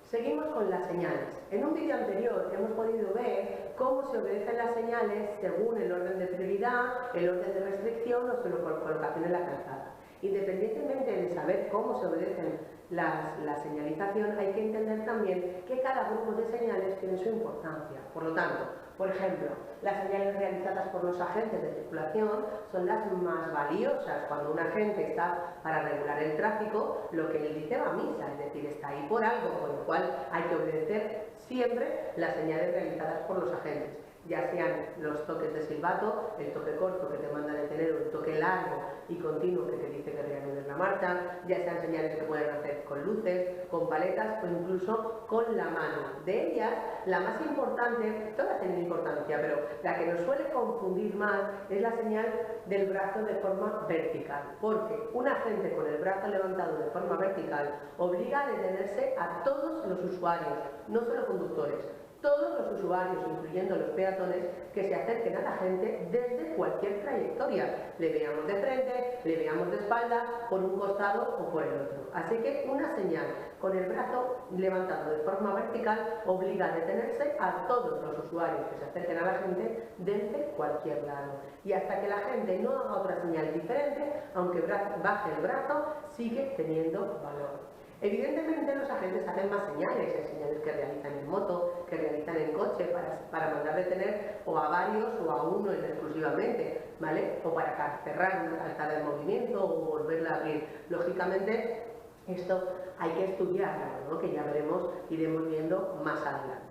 Seguimos con las señales. En un vídeo anterior hemos podido ver cómo se obedecen las señales según el orden de prioridad, el orden de restricción o su colocación en la calzada. Independientemente de saber cómo se obedecen la señalización, hay que entender también que cada grupo de señales tiene su importancia. Por lo tanto, por ejemplo, las señales realizadas por los agentes de circulación son las más valiosas. Cuando un agente está para regular el tráfico, lo que él dice va a misa, es decir, está ahí por algo, con lo cual hay que obedecer siempre las señales realizadas por los agentes, ya sean los toques de silbato, el toque corto que te manda a detener o el toque largo y continuo que te dice que reanudes la marcha, ya sean señales que pueden hacer con luces, con paletas o incluso con la mano. De ellas, la más importante, todas tienen importancia, pero la que nos suele confundir más es la señal del brazo de forma vertical, porque un agente con el brazo levantado de forma vertical obliga a detenerse a todos los usuarios, no solo conductores. Todos los usuarios, incluyendo los peatones, que se acerquen a la gente desde cualquier trayectoria, le veamos de frente, le veamos de espalda, por un costado o por el otro. Así que una señal con el brazo levantado de forma vertical obliga a detenerse a todos los usuarios que se acerquen a la gente desde cualquier lado. Y hasta que la gente no haga otra señal diferente, aunque baje el brazo, sigue teniendo valor. Evidentemente los agentes hacen más señales, hay señales que realizan en moto, que realizan en coche para mandar detener o a varios o a uno exclusivamente, ¿vale? O para cerrar una calzada en movimiento o volverla a abrir. Lógicamente esto hay que estudiarlo, ¿no? Que ya veremos, iremos viendo más adelante.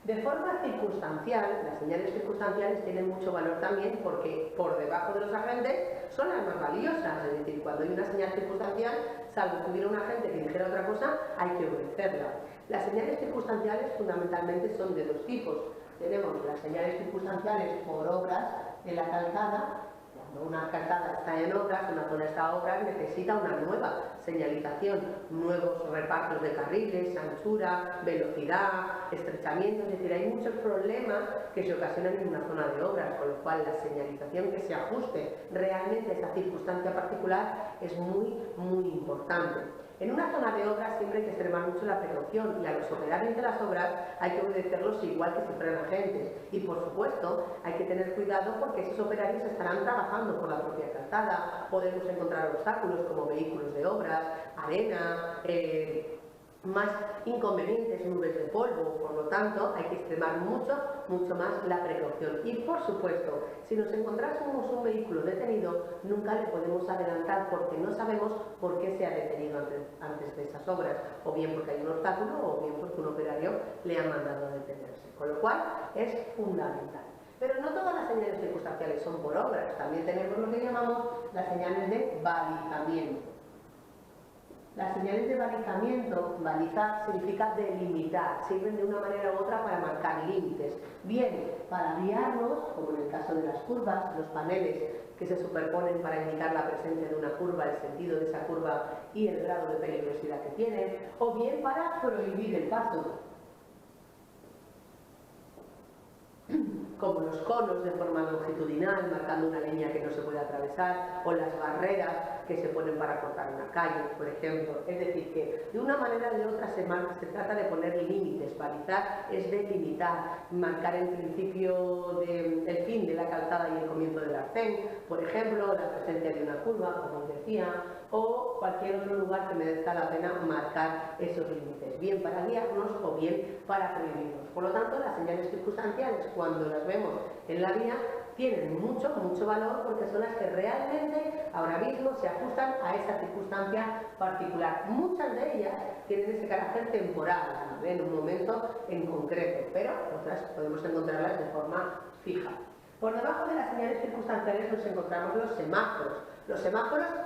De forma circunstancial, las señales circunstanciales tienen mucho valor también porque por debajo de los agentes son las más valiosas, es decir, cuando hay una señal circunstancial, salvo que hubiera un agente que dijera otra cosa, hay que obedecerla. Las señales circunstanciales fundamentalmente son de dos tipos. Tenemos las señales circunstanciales por obras en la calzada. Cuando una calzada está en obras, una zona está en obras, necesita una nueva señalización, nuevos repartos de carriles, anchura, velocidad, estrechamiento, es decir, hay muchos problemas que se ocasionan en una zona de obras, con lo cual la señalización que se ajuste realmente a esa circunstancia particular es muy importante. En una zona de obras siempre hay que extremar mucho la precaución y a los operarios de las obras hay que obedecerlos igual que si fueran agentes. Y por supuesto hay que tener cuidado porque esos operarios estarán trabajando por la propia calzada, podemos encontrar obstáculos como vehículos de obras, arena, más inconvenientes, nubes de polvo, por lo tanto hay que extremar mucho más la precaución. Y por supuesto, si nos encontrásemos un vehículo detenido, nunca le podemos adelantar porque no sabemos por qué se ha detenido antes de esas obras, o bien porque hay un obstáculo o bien porque un operario le ha mandado a detenerse, con lo cual es fundamental. Pero no todas las señales circunstanciales son por obras, también tenemos lo que llamamos las señales de balizamiento. Las señales de balizamiento, balizar significa delimitar, sirven de una manera u otra para marcar límites, bien para guiarnos, como en el caso de las curvas, los paneles que se superponen para indicar la presencia de una curva, el sentido de esa curva y el grado de peligrosidad que tiene, o bien para prohibir el paso, como los conos de forma longitudinal, marcando una línea que no se puede atravesar, o las barreras que se ponen para cortar una calle, por ejemplo. Es decir, que de una manera o de otra se trata de poner límites. Balizar es delimitar, marcar el principio el fin de la calzada y el comienzo del arcén, por ejemplo, la presencia de una curva, como os decía, o cualquier otro lugar que merezca la pena marcar esos límites, bien para guiarnos o bien para prohibirnos. Por lo tanto, las señales circunstanciales, cuando las vemos en la vía, tienen mucho valor porque son las que realmente ahora mismo se ajustan a esa circunstancia particular. Muchas de ellas tienen ese carácter temporal, en un momento en concreto, pero otras podemos encontrarlas de forma fija. Por debajo de las señales circunstanciales nos encontramos los semáforos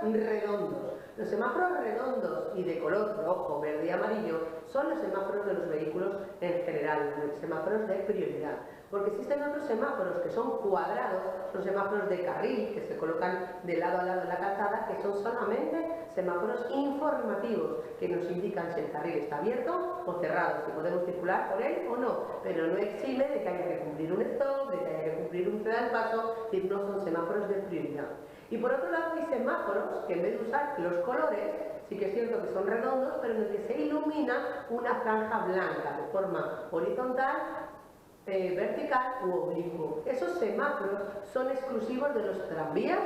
redondos. Los semáforos redondos y de color rojo, verde y amarillo son los semáforos de los vehículos en general, los semáforos de prioridad. Porque existen otros semáforos que son cuadrados, son semáforos de carril que se colocan de lado a lado en la calzada, que son solamente semáforos informativos que nos indican si el carril está abierto o cerrado, si podemos circular por él o no, pero no exime de que haya que cumplir un stop, de que haya que cumplir un ceda al paso, y no son semáforos de prioridad. Y por otro lado hay semáforos que en vez de usar los colores, sí que es cierto que son redondos, pero en el que se ilumina una franja blanca de forma horizontal, vertical u oblicuo. Esos semáforos son exclusivos de los tranvías,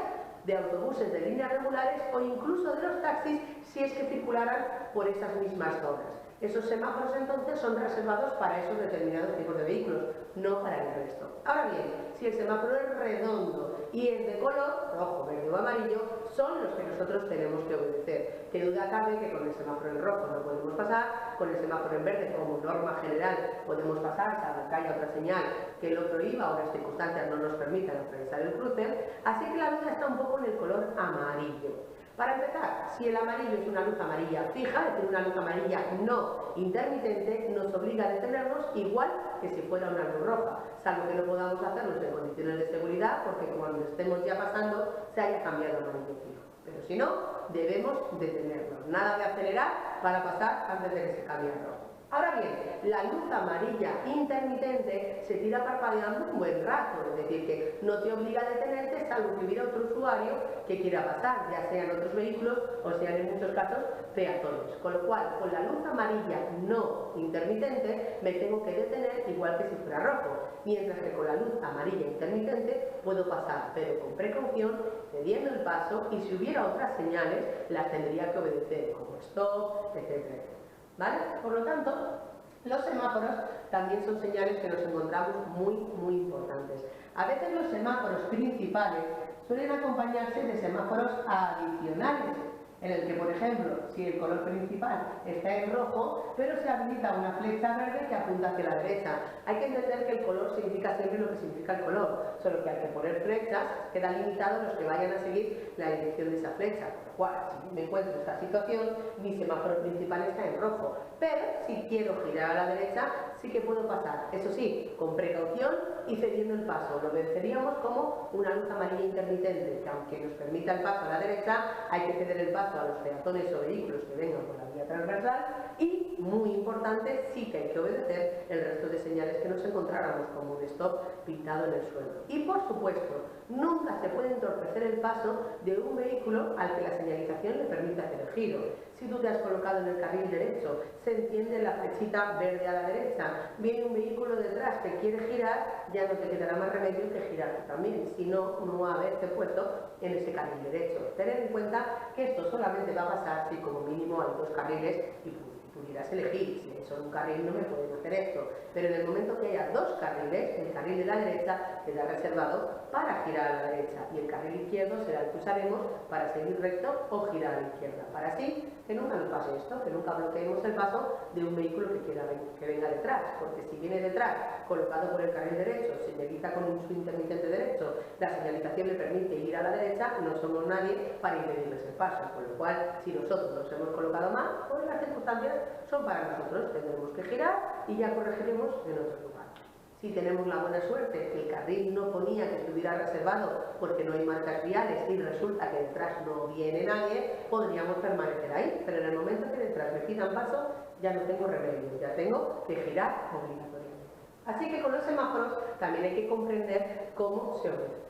de autobuses de líneas regulares o incluso de los taxis si es que circularan por esas mismas zonas. Esos semáforos entonces son reservados para esos determinados tipos de vehículos, no para el resto. Ahora bien, si el semáforo es redondo y es de color rojo, verde o amarillo, son los que nosotros tenemos que obedecer. Qué duda cabe que con el semáforo en rojo no podemos pasar, con el semáforo en verde como norma general podemos pasar, salvo que haya otra señal que lo prohíba o las circunstancias no nos permitan atravesar el cruce, así que la duda está un poco en el color amarillo. Para empezar, si el amarillo es una luz amarilla fija, es decir, una luz amarilla no intermitente, nos obliga a detenernos igual que si fuera una luz roja, salvo que no podamos hacerlo en condiciones de seguridad, porque cuando estemos ya pasando se haya cambiado a amarillo fijo. Pero si no, debemos detenernos. Nada de acelerar para pasar antes de que se cambie a rojo. Ahora bien, la luz amarilla intermitente se tira parpadeando un buen rato, es decir, que no te obliga a detenerte salvo que hubiera otro usuario que quiera pasar, ya sean otros vehículos o sean en muchos casos peatones. Con lo cual, con la luz amarilla no intermitente me tengo que detener igual que si fuera rojo, mientras que con la luz amarilla intermitente puedo pasar, pero con precaución, cediendo el paso, y si hubiera otras señales las tendría que obedecer, como stop, etcétera. ¿Vale? Por lo tanto, los semáforos también son señales que nos encontramos muy importantes. A veces los semáforos principales suelen acompañarse de semáforos adicionales, en el que, por ejemplo, si el color principal está en rojo, pero se habilita una flecha verde que apunta hacia la derecha. Hay que entender que el color significa siempre lo que significa el color, solo que al que poner flechas queda limitado los que vayan a seguir la dirección de esa flecha. Por lo cual, si me encuentro en esta situación, mi semáforo principal está en rojo, pero si quiero girar a la derecha, sí que puedo pasar, eso sí, con precaución y cediendo el paso. Lo venceríamos como una luz amarilla intermitente, que aunque nos permita el paso a la derecha, hay que ceder el paso a los peatones o vehículos que vengan por la vía transversal y, muy importante, sí que hay que obedecer el resto de señales que nos encontráramos, como un stop pintado en el suelo. Y, por supuesto, nunca se puede entorpecer el paso de un vehículo al que la señalización le permite hacer el giro. Si tú te has colocado en el carril derecho, se enciende la flechita verde a la derecha, viene un vehículo detrás que quiere girar, ya no te quedará más remedio que girar tú también, si no, no haberte puesto en ese carril derecho. Tener en cuenta que esto solamente va a pasar si como mínimo hay dos carriles y pudieras elegir. Si hay solo un carril no me pueden hacer esto, pero en el momento que haya dos carriles, el carril de la derecha queda reservado para girar a la derecha y el carril izquierdo será el que usaremos para seguir recto o girar a la izquierda, para así que nunca nos pase esto, que nunca bloqueemos el paso de un vehículo que venga detrás, porque si viene detrás colocado por el carril derecho, señaliza con su intermitente derecho, la señalización le permite ir a la derecha, no somos nadie para impedirles el paso, con lo cual si nosotros nos hemos colocado mal, pues las circunstancias son para nosotros, tendremos que girar y ya corregiremos en otro lugar. Si tenemos la buena suerte que el carril no ponía que estuviera reservado porque no hay marcas viales y resulta que detrás no viene nadie, podríamos permanecer ahí, pero en el momento que detrás me pidan paso ya no tengo remedio, ya tengo que girar obligatoriamente. Así que con los semáforos también hay que comprender cómo se obedece.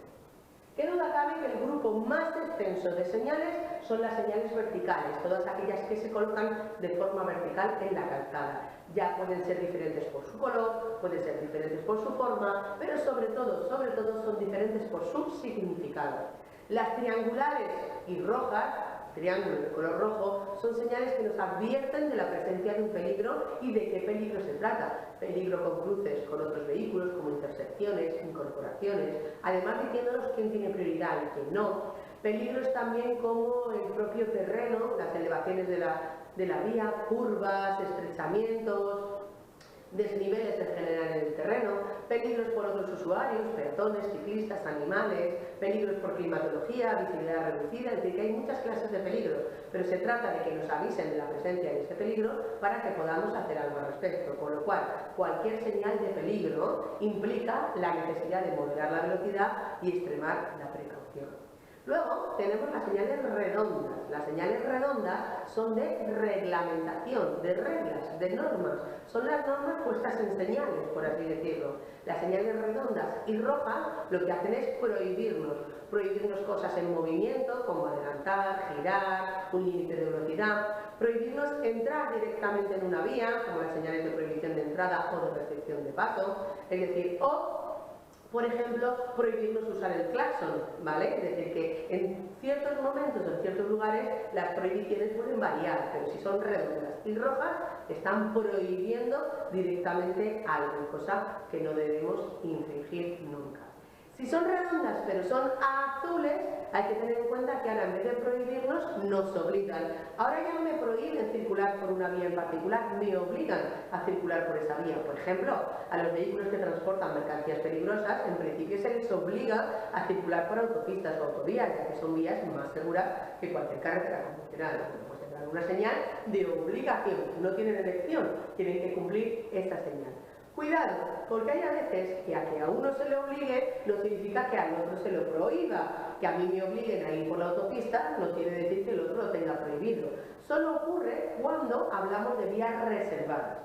Qué duda cabe que el grupo más extenso de señales son las señales verticales, todas aquellas que se colocan de forma vertical en la calzada. Ya pueden ser diferentes por su color, pueden ser diferentes por su forma, pero sobre todo son diferentes por su significado. Las triangulares y rojas, triángulo de color rojo, son señales que nos advierten de la presencia de un peligro y de qué peligro se trata. Peligro con cruces con otros vehículos, como intersecciones, incorporaciones, además diciéndonos quién tiene prioridad y quién no. Peligros también como el propio terreno, las elevaciones de la vía, curvas, estrechamientos, desniveles en general en el terreno, peligros por otros usuarios, peatones, ciclistas, animales, peligros por climatología, visibilidad reducida, es decir, que hay muchas clases de peligros, pero se trata de que nos avisen de la presencia de ese peligro para que podamos hacer algo al respecto, con lo cual cualquier señal de peligro implica la necesidad de moderar la velocidad y extremar la precaución. Luego tenemos las señales redondas. Las señales redondas son de reglamentación, de reglas, de normas. Son las normas puestas en señales, por así decirlo. Las señales redondas y rojas lo que hacen es prohibirnos cosas en movimiento, como adelantar, girar, un límite de velocidad, prohibirnos entrar directamente en una vía, como las señales de prohibición de entrada o de restricción de paso, es decir, por ejemplo, prohibirnos usar el claxon, ¿vale? Es decir, que en ciertos momentos o en ciertos lugares las prohibiciones pueden variar, pero si son redondas y rojas, están prohibiendo directamente algo, cosa que no debemos infringir nunca. Si son redondas pero son azules, hay que tener en cuenta que ahora en vez de prohibirnos, nos obligan. Ahora ya no me prohíben circular por una vía en particular, me obligan a circular por esa vía. Por ejemplo, a los vehículos que transportan mercancías peligrosas, en principio se les obliga a circular por autopistas o autovías, ya que son vías más seguras que cualquier carretera convencional. Pues tendrán una señal de obligación, no tienen elección, tienen que cumplir esa señal. Cuidado, porque hay a veces que a que a uno se le obligue no significa que al otro se lo prohíba. Que a mí me obliguen a ir por la autopista no quiere decir que el otro lo tenga prohibido. Solo ocurre cuando hablamos de vías reservadas.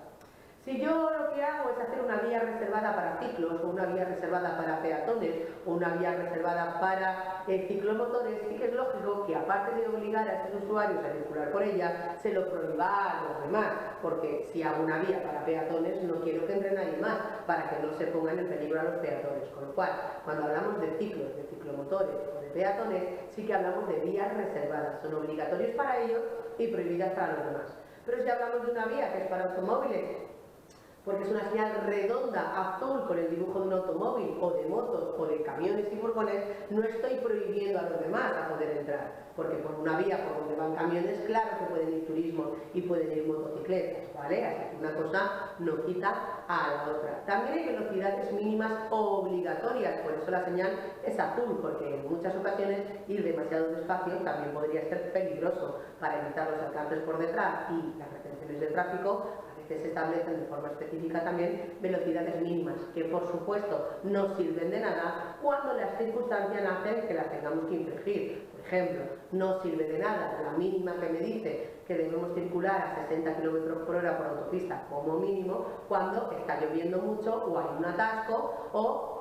Si yo lo que hago es hacer una vía reservada para ciclos, o una vía reservada para peatones, o una vía reservada para ciclomotores, sí que es lógico que aparte de obligar a esos usuarios a circular por ella, se lo prohíba a los demás, porque si hago una vía para peatones no quiero que entre nadie más, para que no se pongan en peligro a los peatones. Con lo cual, cuando hablamos de ciclos, de ciclomotores o de peatones, sí que hablamos de vías reservadas, son obligatorios para ellos y prohibidas para los demás. Pero si hablamos de una vía que es para automóviles, porque es una señal redonda, azul, con el dibujo de un automóvil, o de motos, o de camiones y furgones, no estoy prohibiendo a los demás a poder entrar, porque por una vía por donde van camiones, claro que pueden ir turismo y pueden ir motocicletas, ¿vale? Así que una cosa no quita a la otra. También hay velocidades mínimas obligatorias, por eso la señal es azul, porque en muchas ocasiones ir demasiado despacio también podría ser peligroso. Para evitar los alcances por detrás y las retenciones de tráfico, que se establecen de forma específica también velocidades mínimas, que por supuesto no sirven de nada cuando las circunstancias hacen que las tengamos que infringir. Por ejemplo, no sirve de nada la mínima que me dice que debemos circular a 60 km por hora por autopista como mínimo cuando está lloviendo mucho o hay un atasco o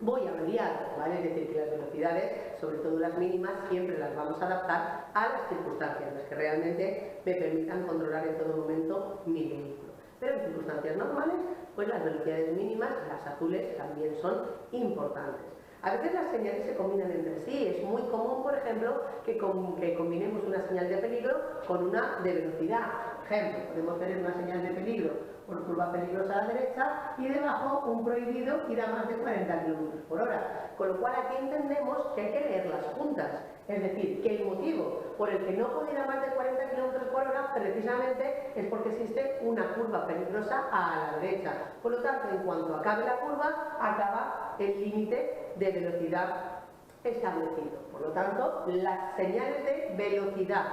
voy averiado, ¿vale? Es decir, que las velocidades, sobre todo las mínimas, siempre las vamos a adaptar a las circunstancias, las que realmente me permitan controlar en todo momento mi vehículo. Pero en circunstancias normales, pues las velocidades mínimas, las azules, también son importantes. A veces las señales se combinan entre sí. Es muy común, por ejemplo, que combinemos una señal de peligro con una de velocidad. Por ejemplo, podemos tener una señal de peligro por curva peligrosa a la derecha y debajo un prohibido ir a más de 40 km por hora. Con lo cual aquí entendemos que hay que leerlas juntas. Es decir, que el motivo por el que no puede ir a más de 40 km por hora precisamente es porque existe una curva peligrosa a la derecha. Por lo tanto, en cuanto acabe la curva, acaba el límite de velocidad establecido. Por lo tanto, las señales de velocidad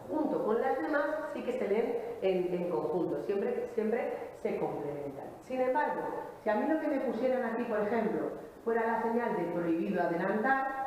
junto con las demás sí que se leen en conjunto, siempre se complementan. Sin embargo, si a mí lo que me pusieran aquí, por ejemplo, fuera la señal de prohibido adelantar,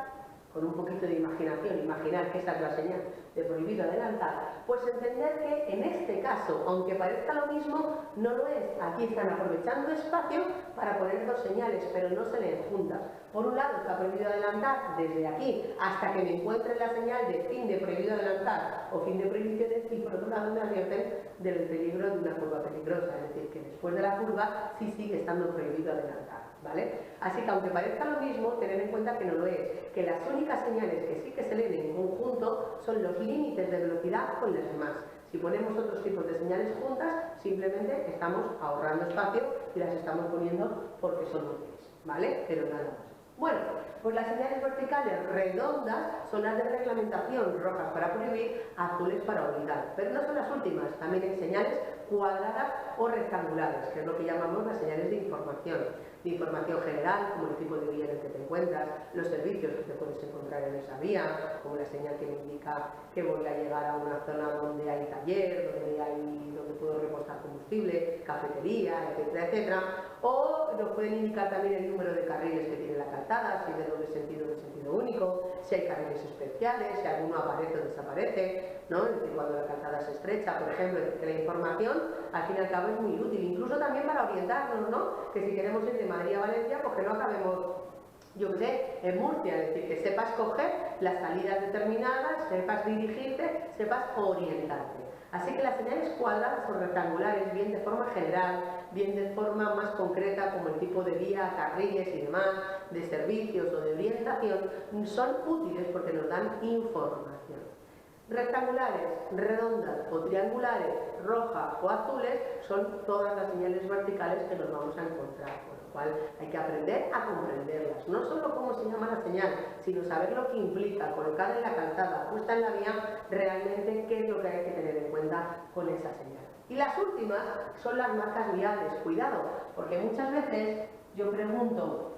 con un poquito de imaginación, imaginar que esa es la señal de prohibido adelantar, pues entender que en este caso, aunque parezca lo mismo, no lo es. Aquí están aprovechando espacio para poner dos señales, pero no se leen juntas. Por un lado está prohibido adelantar desde aquí hasta que me encuentre la señal de fin de prohibido adelantar o fin de prohibiciones, y por otro lado me advierten del peligro de una curva peligrosa, es decir, que después de la curva sí sigue estando prohibido adelantar, ¿vale? Así que aunque parezca lo mismo, tener en cuenta que no lo es, que las únicas señales que sí que se leen en conjunto son los límites de velocidad con las demás. Si ponemos otros tipos de señales juntas, simplemente estamos ahorrando espacio y las estamos poniendo porque son útiles, ¿vale? Pero nada más. Bueno, pues las señales verticales redondas son las de reglamentación, rojas para prohibir, azules para obligar. Pero no son las últimas, también hay señales cuadradas o rectangulares, que es lo que llamamos las señales de información. de información general, como el tipo de vía en el que te encuentras, los servicios que te puedes encontrar en esa vía, como la señal que me indica que voy a llegar a una zona donde hay taller, donde puedo repostar combustible, cafetería, etcétera, etcétera. O nos pueden indicar también el número de carriles que tiene la calzada, si es de doble sentido o de sentido único, si hay carriles especiales, si alguno aparece o desaparece, ¿no? Es decir, cuando la calzada se estrecha, por ejemplo. Que la información al fin y al cabo es muy útil, incluso también para orientarnos, ¿no? Que si queremos ir de Madrid a Valencia, pues que no acabemos, yo qué sé, en Murcia, es decir, que sepas coger las salidas determinadas, sepas dirigirte, sepas orientarte. Así que las señales cuadradas o rectangulares, bien de forma general, bien de forma más concreta, como el tipo de vía, carriles y demás, de servicios o de orientación, son útiles porque nos dan información. Rectangulares, redondas o triangulares, rojas o azules, son todas las señales verticales que nos vamos a encontrar, con lo cual hay que aprender a comprenderlas, no solo cómo se llama la señal, sino saber lo que implica, colocada en la calzada, puesta en la vía, realmente qué es lo que hay que tener en cuenta con esa señal. Y las últimas son las marcas viales. Cuidado, porque muchas veces yo pregunto,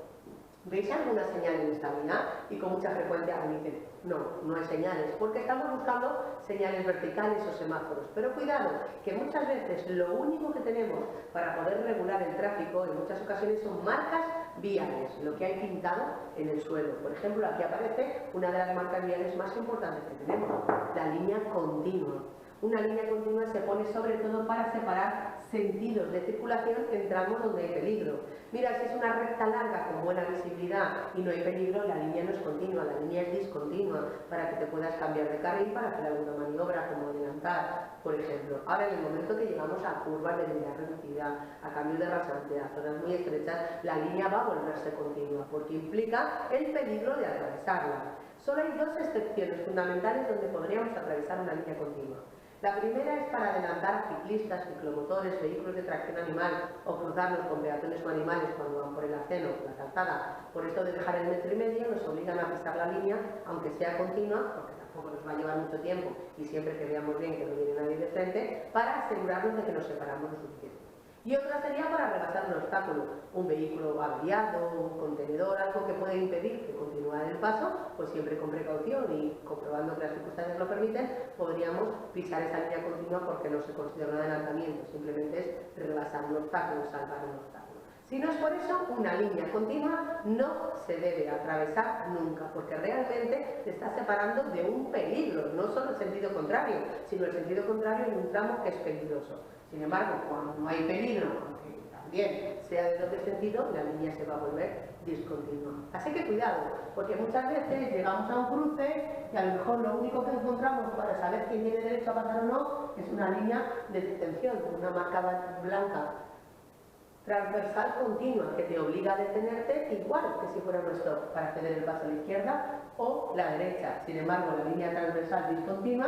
¿veis alguna señal en esta vía? Y con mucha frecuencia me dicen, no hay señales, porque estamos buscando señales verticales o semáforos. Pero cuidado, que muchas veces lo único que tenemos para poder regular el tráfico en muchas ocasiones son marcas viales, lo que hay pintado en el suelo. Por ejemplo, aquí aparece una de las marcas viales más importantes que tenemos, la línea continua. Una línea continua se pone sobre todo para separar sentidos de circulación en tramos donde hay peligro. Mira, si es una recta larga con buena visibilidad y no hay peligro, la línea no es continua, la línea es discontinua, para que te puedas cambiar de carril para hacer alguna maniobra como adelantar, por ejemplo. Ahora, en el momento que llegamos a curvas de velocidad reducida, a cambios de rasante, a zonas muy estrechas, la línea va a volverse continua, porque implica el peligro de atravesarla. Solo hay dos excepciones fundamentales donde podríamos atravesar una línea continua. La primera es para adelantar a ciclistas, ciclomotores, vehículos de tracción animal o cruzarlos con peatones o animales cuando van por el aceno o la calzada. Por esto de dejar el 1,5 metros nos obligan a pisar la línea, aunque sea continua, porque tampoco nos va a llevar mucho tiempo y siempre que veamos bien que no viene nadie de frente, para asegurarnos de que nos separamos lo suficiente. Y otra sería para rebasar un obstáculo, un vehículo averiado, un contenedor, algo que puede impedir que continúe el paso, pues siempre con precaución y comprobando que las circunstancias lo permiten, podríamos pisar esa línea continua porque no se considera un adelantamiento, simplemente es rebasar un obstáculo, salvar un obstáculo. Si no es por eso, una línea continua no se debe atravesar nunca, porque realmente te está separando de un peligro, no solo el sentido contrario, sino el sentido contrario en un tramo que es peligroso. Sin embargo, cuando no hay peligro, aunque también sea de doble sentido, la línea se va a volver discontinua. Así que cuidado, porque muchas veces llegamos a un cruce y a lo mejor lo único que encontramos para saber quién tiene derecho a pasar o no es una línea de detención, una marca blanca transversal continua que te obliga a detenerte igual que si fuera un stop para ceder el paso a la izquierda o la derecha. Sin embargo, la línea transversal discontinua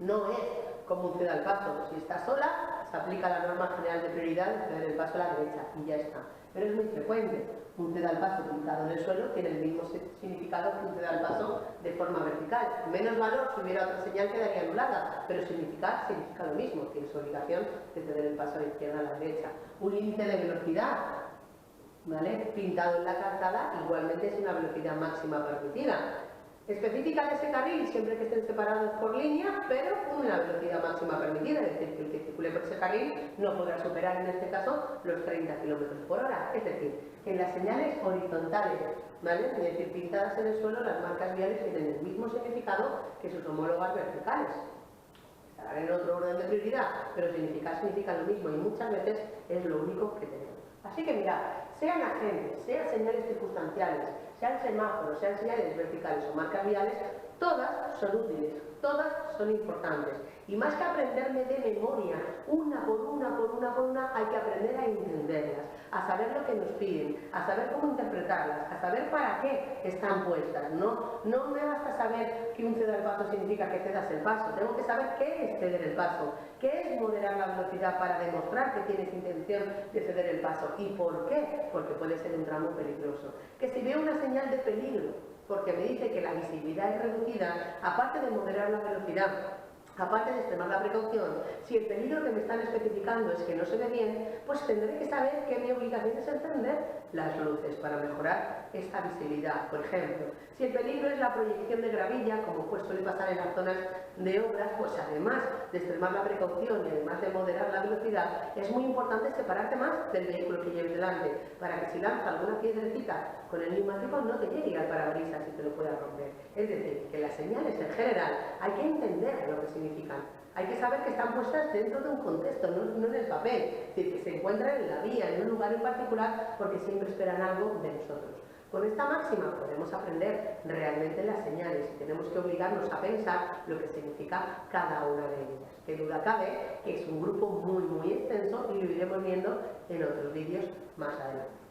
no es como un ceda al paso. Si está sola, se aplica la norma general de prioridad de ceder el paso a la derecha y ya está. Pero es muy frecuente. Un ceda al paso pintado en el suelo tiene el mismo significado que un ceda al paso de forma vertical. Menos valor si hubiera otra señal quedaría anulada, pero significa lo mismo. Tienes obligación de ceder el paso a la izquierda a la derecha. Un límite de velocidad, ¿vale?, pintado en la calzada, igualmente es una velocidad máxima permitida. Específica de ese carril siempre que estén separados por línea, pero una velocidad máxima permitida, es decir, que el que circule por ese carril no podrá superar en este caso los 30 km/h. Es decir, en las señales horizontales, ¿vale?, es decir, pintadas en el suelo, las marcas viales tienen el mismo significado que sus homólogas verticales. Estarán en otro orden de prioridad, pero significan lo mismo y muchas veces es lo único que tenemos. Así que mirad, sean agentes, sean señales circunstanciales, sean semáforos, sean señales verticales o marcas viales, todas son útiles, todas son importantes. Y más que aprenderme de memoria, una por una, hay que aprender a entenderlas, a saber lo que nos piden, a saber cómo interpretarlas, a saber para qué están puestas. No me basta saber que un ceder el paso significa que cedas el paso, tengo que saber qué es ceder el paso, qué es moderar la velocidad para demostrar que tienes intención de ceder el paso y por qué, porque puede ser un tramo peligroso. Que si veo una señal de peligro, porque me dice que la visibilidad es reducida, aparte de moderar la velocidad Aparte de extremar la precaución, si el peligro que me están especificando es que no se ve bien, pues tendré que saber que mi obligación es encender las luces para mejorar esta visibilidad. Por ejemplo, si el peligro es la proyección de gravilla, como pues suele pasar en las zonas de obras, pues además de extremar la precaución y además de moderar la velocidad, es muy importante separarte más del vehículo que lleves delante, para que si lanza alguna piedrecita con el neumático no te llegue al parabrisas y te lo pueda romper. Es decir, que las señales en general hay que entender lo que significan. Hay que saber que están puestas dentro de un contexto, no en el papel. Es decir, que se encuentran en la vía, en un lugar en particular, porque siempre esperan algo de nosotros. Con esta máxima podemos aprender realmente las señales y tenemos que obligarnos a pensar lo que significa cada una de ellas. Qué duda cabe que es un grupo muy extenso y lo iremos viendo en otros vídeos más adelante.